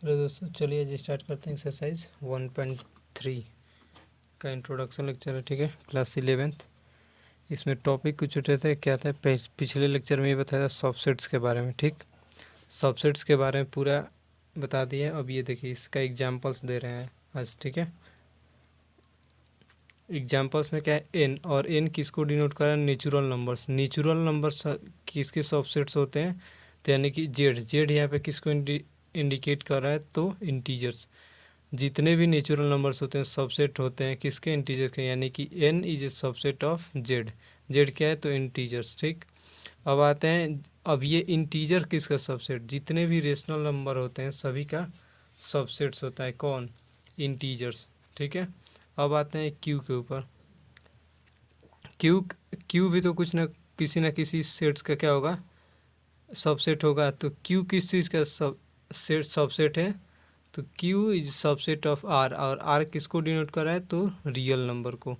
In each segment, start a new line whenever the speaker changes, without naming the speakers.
Hello दोस्तों, चलिए आज स्टार्ट करते हैं एक्सरसाइज 1.3 का इंट्रोडक्शन लेक्चर है। ठीक है, क्लास 11th। इसमें टॉपिक कुछ उठे थे, क्या था पिछले लेक्चर में ये बताया सबसेट्स के बारे में। ठीक, सबसेट्स के बारे में पूरा बता दिया। अब ये देखिए, इसका एग्जांपल्स दे रहे हैं आज। ठीक है, एग्जांपल्स में क्या है, एन, और एन किसको डिनोट कर रहा है? Natural numbers. नेचुरल नंबर्स किसके सबसेट्स होते हैं? तो यानी कि जेड। जेड यहाँ पे किसको इंडिकेट कर रहा है? तो इंटीजर्स। जितने भी नेचुरल नंबर्स होते हैं सबसेट होते हैं किसके? इंटीजर के। यानी कि N is a subset of Z. Z क्या है? तो इंटीजर्स। ठीक, अब आते हैं, अब ये इंटीजर किसका सबसेट? जितने भी रेशनल नंबर होते हैं सभी का सबसेट्स होता है। कौन? इंटीजर्स। ठीक है, अब आते हैं क्यू के ऊपर। क्यू क्यू भी तो कुछ ना किसी सेट्स का क्या होगा? सबसेट होगा। तो क्यू किस चीज़ का सबसेट है? तो Q is subset of R, और आर किसको डिनोट कर रहा है? तो रियल नंबर को।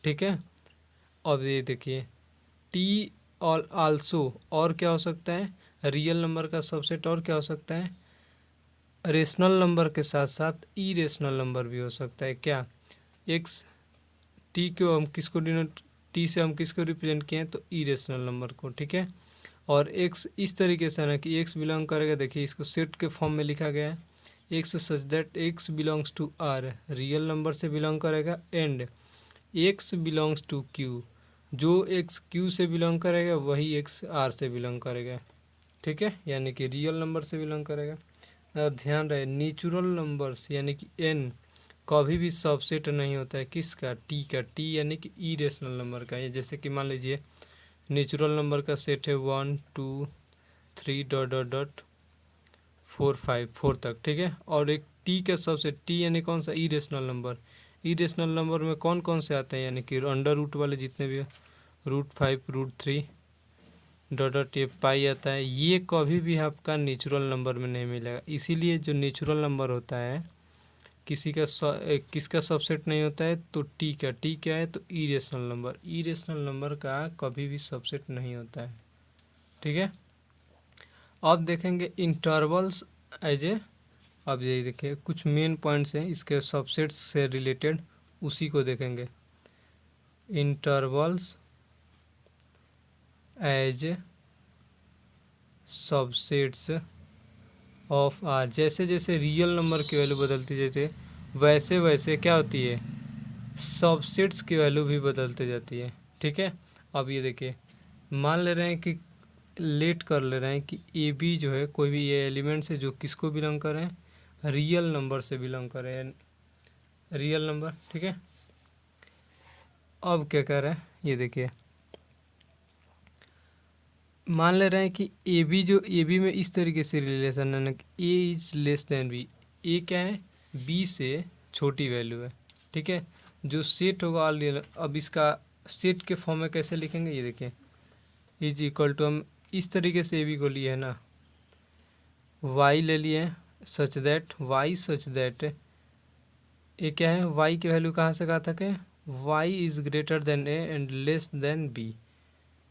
ठीक है, अब ये देखिए, टी और आल्सो, और क्या हो सकता है? रियल नंबर का सबसेट। और क्या हो सकता है? रेशनल नंबर के साथ साथ इरेशनल नंबर भी हो सकता है। क्या? एक्स, टी को हम किसको डिनोट, टी से हम किसको रिप्रेजेंट किए हैं? तो इरेशनल नंबर को। ठीक है, और एक्स इस तरीके से ना कि एक्स बिलोंग करेगा, देखिए इसको सेट के फॉर्म में लिखा गया है। X such that x belongs to R, real number से बिलोंग करेगा। And x belongs to Q, जो एक्स क्यू से बिलोंग करेगा वही एक्स आर से बिलोंग करेगा। ठीक है, यानी कि रियल नंबर से बिलोंग करेगा। अब ध्यान रहे, नेचुरल नंबर्स यानी कि एन कभी भी सबसेट नहीं होता है। किसका? टी का। टी यानी कि इरेशनल नंबर का। ये जैसे कि मान लीजिए नेचुरल नंबर का सेट है 1 2 3 डॉट डॉट डॉट 4 5 4 तक। ठीक है, और एक टी का सबसेट, टी यानी कौन सा? Irrational number. इरेशनल नंबर में कौन कौन से आते हैं? यानी कि अंडर रूट वाले जितने भी, √5 √3 डॉट डॉट ये पाई आता है। ये कभी भी आपका नेचुरल नंबर में नहीं मिलेगा। इसीलिए जो नेचुरल नंबर होता है किसी का किसका सबसेट नहीं होता है? तो टी का। टी क्या है? तो इरेशनल नंबर। इरेशनल नंबर का कभी भी सबसेट नहीं होता है। ठीक है, अब देखेंगे इंटरवल्स एज ए, अब यही देखिए कुछ मेन पॉइंट्स हैं इसके सबसेट्स से रिलेटेड, उसी को देखेंगे। Intervals as subsets of R. जैसे जैसे रियल नंबर की वैल्यू बदलती जाती है वैसे वैसे क्या होती है? सबसेट्स की वैल्यू भी बदलती जाती है। ठीक है, अब ये देखिए, मान ले रहे हैं कि लेट कर ले रहे हैं कि ए बी जो है कोई भी ये एलिमेंट्स है जो किसको बिलोंग कर रहे हैं? रियल नंबर से बिलोंग कर रहे हैं, रियल नंबर। ठीक है, अब क्या कर रहे हैं ये देखिए, मान ले रहे हैं कि ए बी, जो ए बी में इस तरीके से रिलेशन है ना कि ए इज लेस देन बी। ए क्या है? बी से छोटी वैल्यू है। ठीक है, जो सेट होगा ऑल रियल। अब इसका सेट के फॉर्म में कैसे लिखेंगे? ये देखिए, इज इक्वल टू, हम इस तरीके से ए बी को लिए है ना, वाई ले लिए सच दैट ये क्या है? वाई की वैल्यू कहाँ से कहाँ तक है? Y is greater than a and less than b,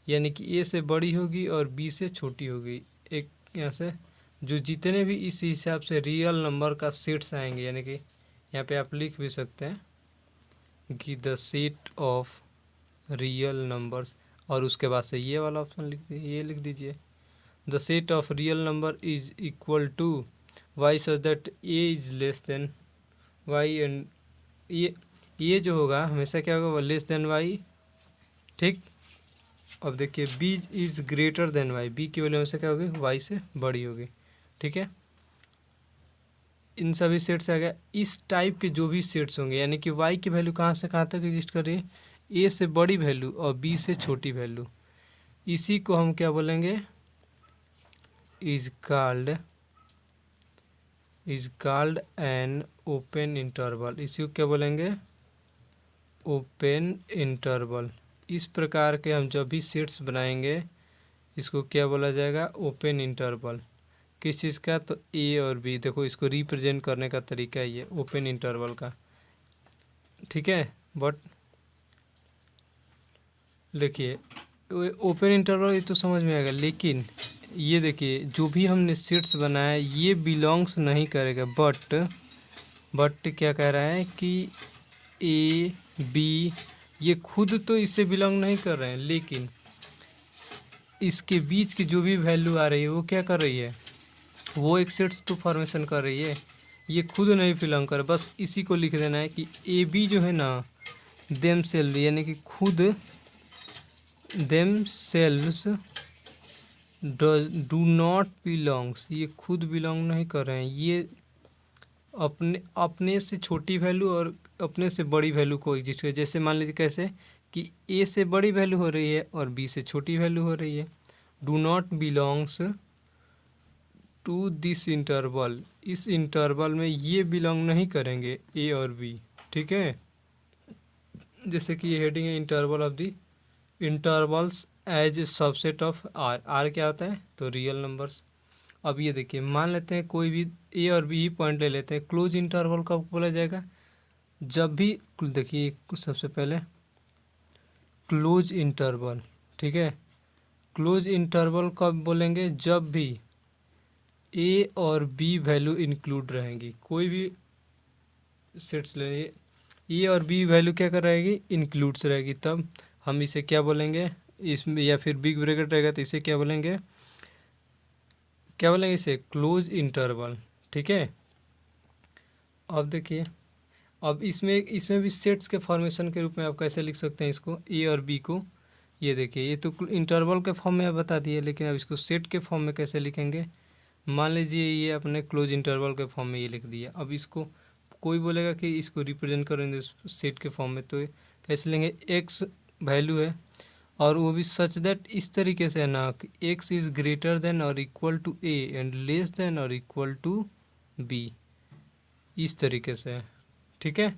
यानी कि ए से बड़ी होगी और बी से छोटी होगी। एक यहाँ से जो जितने भी इस हिसाब से रियल नंबर का सेट्स आएंगे, यानी कि यहाँ पे आप लिख भी सकते हैं कि the set of real numbers, और उसके बाद से ये वाला ऑप्शन ये लिख दीजिए, the set of real number is equal to y such that a is less than y, and ये जो होगा हमेशा क्या होगा? Less than y. ठीक, अब देखिए b is greater than y, b की वैल्यू हमेशा क्या होगी? वाई से बड़ी होगी। ठीक है, इन सभी सेट्स आ गया। इस टाइप के जो भी सेट्स होंगे, यानी कि वाई की वैल्यू कहाँ से कहाँ तक एग्जिस्ट कर रही है? ए से बड़ी वैल्यू और बी से छोटी वैल्यू, इसी को हम क्या बोलेंगे? Is called an open interval. इसी को क्या बोलेंगे? Open interval. इस प्रकार के हम जब भी सेट्स बनाएंगे इसको क्या बोला जाएगा? Open interval. किस चीज़ का? तो ए और बी। देखो इसको रिप्रेजेंट करने का तरीका है ये ओपन इंटरवल का। ठीक है, बट देखिए ओपन इंटरवल ये तो समझ में आएगा, लेकिन ये देखिए जो भी हमने सेट्स बनाया ये बिलोंग्स नहीं करेगा, बट क्या कह रहा है कि ए बी ये खुद तो इससे बिलोंग नहीं कर रहे हैं, लेकिन इसके बीच की जो भी वैल्यू आ रही है वो क्या कर रही है, वो एक सेट्स तो फॉर्मेशन कर रही है, ये खुद नहीं बिलोंग कर। बस इसी को लिख देना है कि ए बी जो है ना देम सेल्फ, यानी कि खुद them selves do not belongs, ये खुद बिलोंग नहीं कर रहे हैं, ये अपने अपने से छोटी वैल्यू और अपने से बड़ी वैल्यू को एग्जिस्ट करे। जैसे मान लीजिए कैसे कि ए से बड़ी वैल्यू हो रही है और बी से छोटी वैल्यू हो रही है। Do not belongs to this interval, इस इंटरवल में ये बिलोंग नहीं करेंगे ए और बी, ठीक है। जैसे कि ये हेडिंग है interval of the intervals as subset of R. R क्या होता है, तो रियल नंबर्स। अब ये देखिए मान लेते हैं कोई भी ए और बी ही पॉइंट ले लेते हैं। क्लोज इंटरवल कब बोला जाएगा, जब भी देखिए सबसे पहले क्लोज इंटरवल, ठीक है। क्लोज इंटरवल कब बोलेंगे, जब भी ए और बी वैल्यू इंक्लूड रहेंगी। कोई भी सेट्स ले ए और बी वैल्यू क्या कर रहेगी, इंक्लूड्स रहेगी, तब हम इसे क्या बोलेंगे इसमें, या फिर बिग ब्रैकेट रहेगा तो इसे क्या बोलेंगे, इसे क्लोज इंटरवल, ठीक है। अब देखिए अब इसमें भी सेट्स के फॉर्मेशन के रूप में आप कैसे लिख सकते हैं इसको, ए और बी को। ये देखिए ये तो इंटरवल के फॉर्म में बता दिए, लेकिन अब इसको सेट के फॉर्म में कैसे लिखेंगे। मान लीजिए ये अपने क्लोज इंटरवल के फॉर्म में ये लिख दिया। अब इसको कोई बोलेगा कि इसको रिप्रेजेंट करेंगे सेट के फॉर्म में, तो कैसे लेंगे, एक्स वैल्यू है और वो भी सच दैट इस तरीके से है ना कि एक्स इज़ ग्रेटर देन और equal to a and less than और इक्वल टू बी, इस तरीके से है, ठीक है।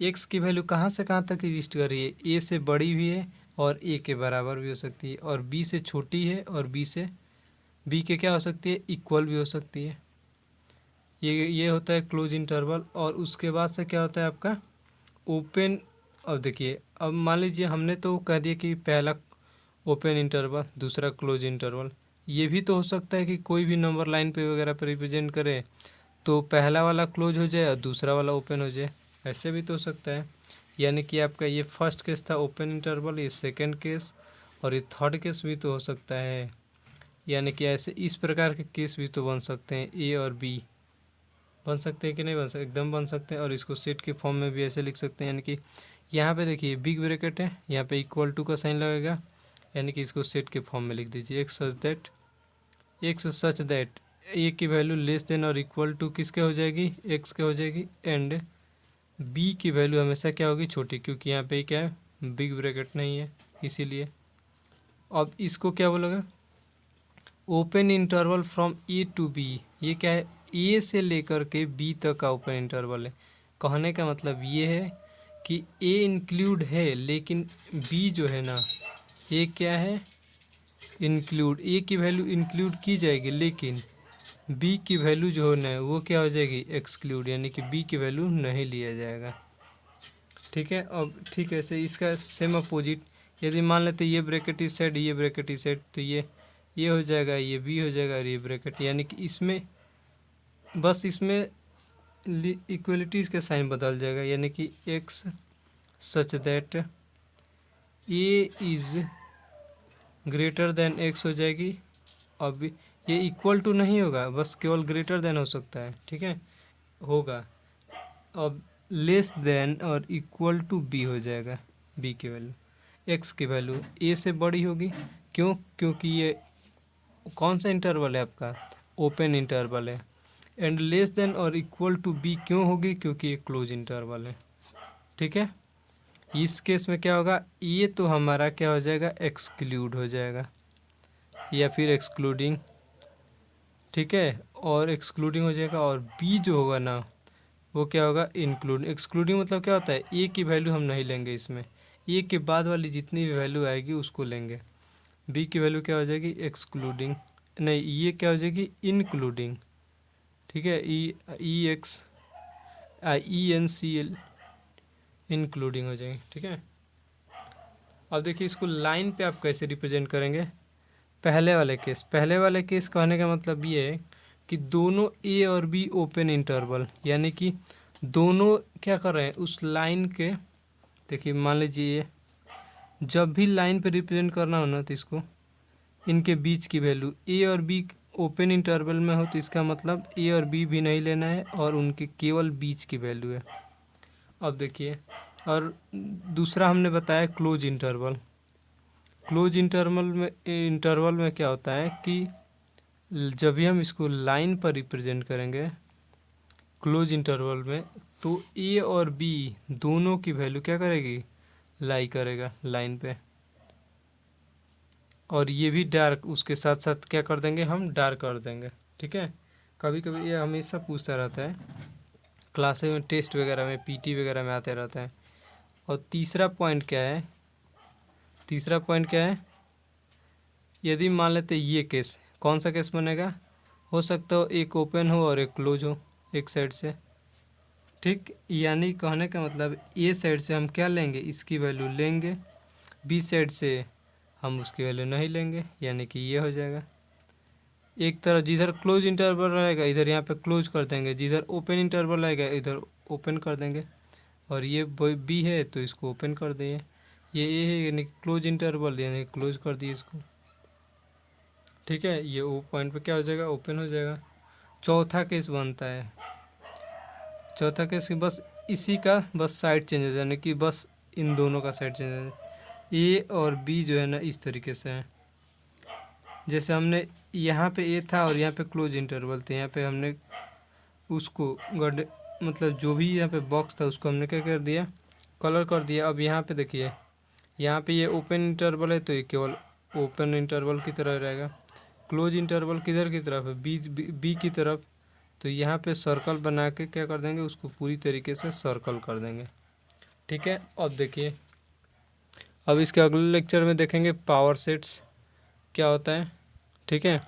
एक्स की वैल्यू कहाँ से कहाँ तक एग्जिस्ट कर रही है, ए से बड़ी भी है और ए के बराबर भी हो सकती है, और बी से छोटी है और बी के क्या हो सकती है, इक्वल भी हो सकती है। ये होता है क्लोज इंटरवल। और उसके बाद से क्या होता है आपका ओपन। अब देखिए अब मान लीजिए हमने तो कह दिया कि पहला ओपन इंटरवल, दूसरा क्लोज इंटरवल। ये भी तो हो सकता है कि कोई भी नंबर लाइन पे वगैरह पे रिप्रेजेंट करे तो पहला वाला क्लोज हो जाए और दूसरा वाला ओपन हो जाए, ऐसे भी तो हो सकता है। यानी कि आपका ये फर्स्ट केस था ओपन इंटरवल, ये सेकंड केस और ये थर्ड केस भी तो हो सकता है। यानी कि ऐसे इस प्रकार के केस भी तो बन सकते हैं, ए और बी बन सकते हैं कि नहीं बन सकते, एकदम बन सकते हैं। और इसको सेट के फॉर्म में भी ऐसे लिख सकते हैं, यानी कि यहाँ पे देखिए बिग ब्रैकेट है, यहाँ पे इक्वल टू का साइन लगेगा, यानी कि इसको सेट के फॉर्म में लिख दीजिए। एक्स सच दैट ए की वैल्यू लेस देन और इक्वल टू किसके हो जाएगी, एक्स के हो जाएगी, एंड बी की वैल्यू हमेशा क्या होगी, छोटी, क्योंकि यहाँ पे क्या है बिग ब्रैकेट नहीं है इसीलिए। अब इसको क्या बोलोगे, open interval from a to b. ये क्या है, ए से लेकर के बी तक का ओपन इंटरवल है। कहने का मतलब ये है कि ए इंक्लूड है लेकिन बी जो है ना, ए क्या है, इंक्लूड, ए की वैल्यू इंक्लूड की जाएगी लेकिन बी की वैल्यू जो है ना वो क्या हो जाएगी, एक्सक्लूड, यानी कि बी की वैल्यू नहीं लिया जाएगा, ठीक है। अब ठीक है से इसका सेम अपोजिट, यदि मान लेते ये ब्रैकेट इस साइड ये ब्रैकेट इस साइड, तो ये हो जाएगा, ये बी हो जाएगा और ये ब्रैकेट, यानी कि इसमें बस इसमें इक्वलिटीज़ का साइन बदल जाएगा, यानी कि x such that A is greater then x हो जाएगी। अब ये इक्वल टू नहीं होगा, बस केवल ग्रेटर देन हो सकता है, ठीक है, होगा। अब लेस देन और इक्वल टू बी हो जाएगा, बी की वैल्यू, एक्स की वैल्यू ए से बड़ी होगी, क्योंकि ये कौन सा इंटरवल है आपका, ओपन इंटरवल है। एंड लेस देन और इक्वल टू बी क्यों होगी, क्योंकि ये क्लोज इंटरवल है, ठीक है। इस केस में क्या होगा, ये तो हमारा क्या हो जाएगा, एक्सक्लूड हो जाएगा या फिर एक्सक्लूडिंग, ठीक है, और एक्सक्लूडिंग हो जाएगा। और बी जो होगा ना वो क्या होगा, इंक्लूड। एक्सक्लूडिंग मतलब क्या होता है, ए की वैल्यू हम नहीं लेंगे इसमें, ए के बाद वाली जितनी भी वैल्यू आएगी उसको लेंगे। बी की वैल्यू क्या हो जाएगी, एक्सक्लूडिंग, नहीं ये क्या हो जाएगी, इंक्लूडिंग, ठीक है, ENCL इंक्लूडिंग हो जाएगी, ठीक है। अब देखिए इसको लाइन पे आप कैसे रिप्रेजेंट करेंगे। पहले वाले केस कहने का मतलब ये है कि दोनों ए और बी ओपन इंटरवल, यानी कि दोनों क्या कर रहे हैं उस लाइन के, देखिए मान लीजिए जब भी लाइन पे रिप्रेजेंट करना हो ना तो इसको इनके बीच की वैल्यू ए और बी ओपन इंटरवल में हो तो इसका मतलब ए और बी भी नहीं लेना है और उनके केवल बीच की वैल्यू है। अब देखिए, और दूसरा हमने बताया क्लोज इंटरवल। क्लोज इंटरवल में क्या होता है कि जब भी हम इसको लाइन पर रिप्रेजेंट करेंगे क्लोज इंटरवल में, तो ए और बी दोनों की वैल्यू क्या करेगी, लाई करेगा लाइन पे, और ये भी डार्क उसके साथ साथ क्या कर देंगे, हम डार्क कर देंगे। ठीक है, कभी कभी ये हमेशा पूछता रहता है क्लासेस में, टेस्ट वगैरह में, पीटी वगैरह में आते रहता है। और तीसरा पॉइंट क्या है, यदि मान लेते ये केस, कौन सा केस बनेगा, हो सकता हो एक ओपन हो और एक क्लोज हो एक साइड से। ठीक, यानी कहने का मतलब ए साइड से हम क्या लेंगे, इसकी वैल्यू लेंगे, बी साइड से हम उसकी वैल्यू नहीं लेंगे, यानी कि ये हो जाएगा। एक तरफ जिधर क्लोज इंटरवल रहेगा इधर यहाँ पे क्लोज कर देंगे, जिधर ओपन इंटरवल रहेगा इधर ओपन कर देंगे, और ये बी है तो इसको ओपन कर दिए, ये ए है यानी क्लोज इंटरवल यानी क्लोज कर दिए इसको। ठीक है, ये ओ पॉइंट पे क्या हो जाएगा, ओपन हो जाएगा। चौथा केस बनता है, चौथा केस की बस इसी का बस साइड चेंज हो जाए, यानी कि बस इन दोनों का साइड चेंज हो जाए। ए और बी जो है ना इस तरीके से है, जैसे हमने यहाँ पे ए था और यहाँ पे क्लोज इंटरवल थे, यहाँ पे हमने उसको गड मतलब जो भी यहाँ पे बॉक्स था उसको हमने क्या कर दिया, कलर कर दिया। अब यहाँ पे देखिए, यहाँ पे ये ओपन इंटरवल है तो ये केवल ओपन इंटरवल की तरह रहेगा, क्लोज इंटरवल किधर की तरफ है, बी की तरफ, तो यहाँ पे सर्कल बना के क्या कर देंगे, उसको पूरी तरीके से सर्कल कर देंगे। ठीक है, अब देखिए, अब इसके अगले लेक्चर में देखेंगे पावर सेट्स क्या होता है। ठीक है।